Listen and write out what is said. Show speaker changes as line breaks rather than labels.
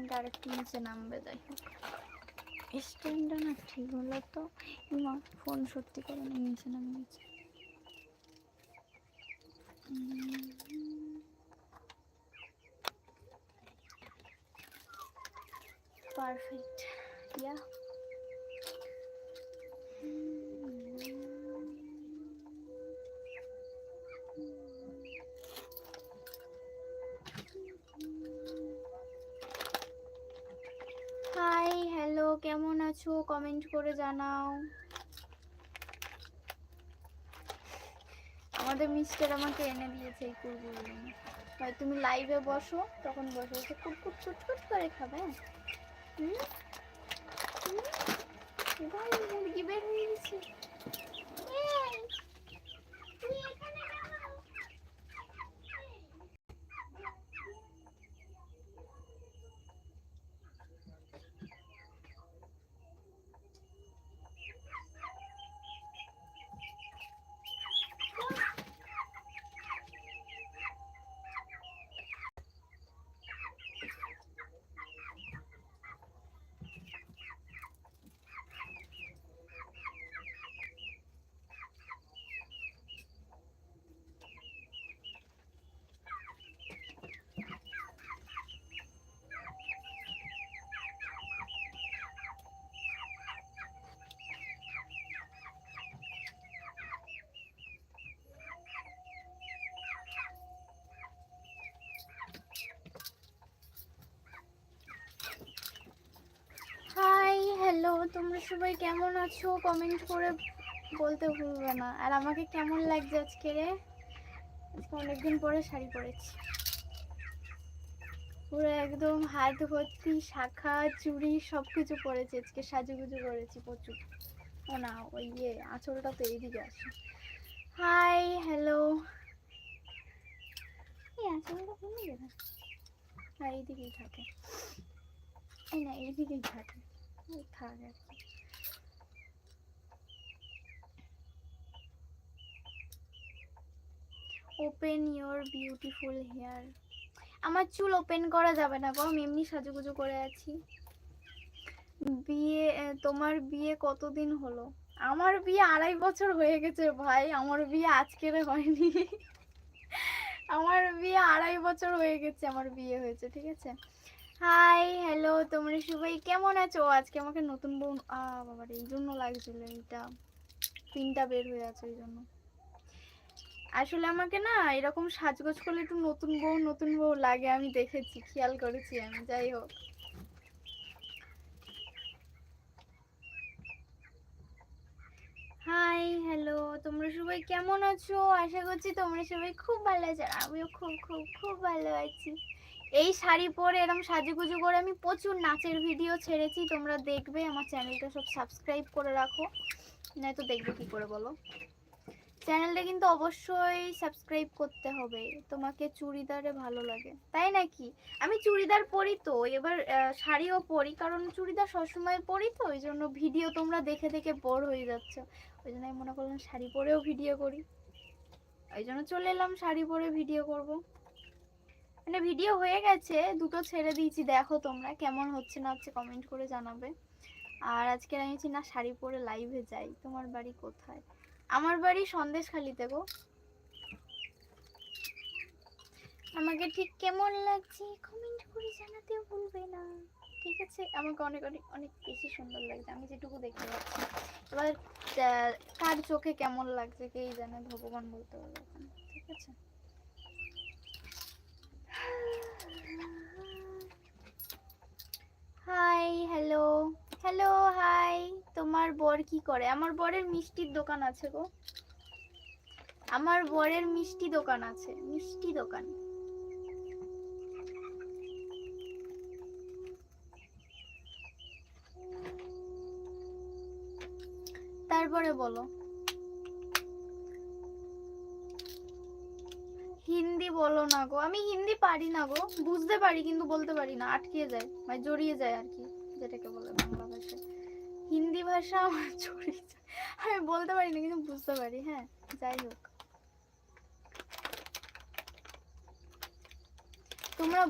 Stand আর একটু নিচে নামবে, যাই হোক স্ট্যান্ডটা না ঠিক হলো তো। মা ফোন সত্যি করে নিচে নামিয়েছে। পারফেক্ট, ইয়া। হাই হ্যালো, কেমন আছো? কমেন্ট করে জানাও। আমাদের মিস্টার আমাকে এনে দিয়েছে এই কুরকুরগুলো। ভাই তুমি লাইভে বসো, তখন বসে বসে কুটকুট কুটকুট করে খাবে। ভাই মুরগি বের হয়ে গেছে। হাই হ্যালো, তোমরা সবাই কেমন আছো? কমেন্ট করে বলতে ভুলবে না। আর আমাকে কেমন লাগছে আজকে রে? আজকে অনেকদিন পরে শাড়ি পরেছি, পুরো একদম হাত ভর্তি শাখা চুড়ি সবকিছু পরেছি আজকে, সাজুগুজু করেছি প্রচুর। ও না, ওই আঁচলটা তো এইদিকে আসে। হাই হ্যালো, এই আঁচলটা কোন দিকে থাকে? হ্যাঁ এইদিকেই থাকে, এই না এইদিকেই থাকে, থাক আর কি। Open your beautiful hair. আমার চুল ওপেন করা যাবে না গো, আমি এমনি সাজুগুজু করে আছি। বিয়ে, তোমার বিয়ে কতদিন হলো? আমার বিয়ে 2.5 বছর হয়ে গেছে ভাই, আমার বিয়ে আজকের হয়নি। আমার বিয়ে 2.5 বছর হয়ে গেছে, আমার বিয়ে হয়েছে, ঠিক আছে। হাই হ্যালো, তোমরা সবাই কেমন আছো? আজকে আমাকে নতুন বউ বাবার এই জন্য লাগছিল, এইটা পিনটা বের হয়ে আছে এই জন্য। আসলে আমাকে না এরকম সাজগোজ করলে একটু নতুন বউ নতুন বউ লাগে, আমি দেখেছি, খেয়াল করেছি আমি। যাই হোক, হাই হ্যালো, তোমরা সবাই কেমন আছো? আশা করছি তোমরা সবাই খুব ভালো আছো, আর আমিও খুব খুব খুব ভালো আছি। এই শাড়ি পরে এরকম সাজুগুজু করে আমি প্রচুর নাচের ভিডিও ছেড়েছি, তোমরা দেখবে। আমার চ্যানেলটা সব সাবস্ক্রাইব করে রাখো, নয়তো দেখবে কি করে বলো। চ্যানেলটা কিন্তু অবশ্যই সাবস্ক্রাইব করতে হবে। তোমাকে চুড়িদারে ভালো লাগে তাই নাকি? আমি চুড়িদার পরি তো, এবার শাড়িও পরি, কারণ চুড়িদার সবসময় পরি তো, ওই জন্য ভিডিও তোমরা দেখে দেখে বোর হয়ে যাচ্ছ। ওই জন্য আমি মনে করলাম শাড়ি পরেও ভিডিও করি, ওই জন্য চলে এলাম শাড়ি পরে ভিডিও করব। মানে ভিডিও হয়ে গেছে, দুটো ছেড়ে দিয়েছি, দেখো তোমরা কেমন হচ্ছে না হচ্ছে কমেন্ট করে জানাবে। আর আজকে আমি না শাড়ি পরে লাইভে যাই। তোমার বাড়ি কোথায়? আমার বাড়ি সন্দেশখালিতে গো। আমাকে ঠিক কেমন লাগছে কমেন্ট করে জানাতে ভুলবে না, ঠিক আছে? আমাকে অনেক অনেক অনেক বেশি সুন্দর লাগছে, আমি যেটুকু দেখতে পাচ্ছি। এবার কার চোখে কেমন লাগছে কেই জানে, ভগবান বলতে পারবে এখন, ঠিক আছে। Hi hello hello, hi. তোমার বর কি করে? আমার বরের মিষ্টির দোকান আছে গো, আমার বরের মিষ্টি দোকান আছে, মিষ্টি দোকান। তারপরে বলো। হিন্দি বলো না গো, আমি হিন্দি পারি না গো, বুঝতে পারি কিন্তু বলতে পারি না, আটকে যায়, মানে জড়িয়ে যায় আর কি, যেটাকে বলে বাংলা ভাষায়। হিন্দি ভাষা আমার জড়িয়ে যায়, আমি বলতে পারি না কিন্তু বুঝতে পারি। হ্যাঁ, যাই হোক, তোমরা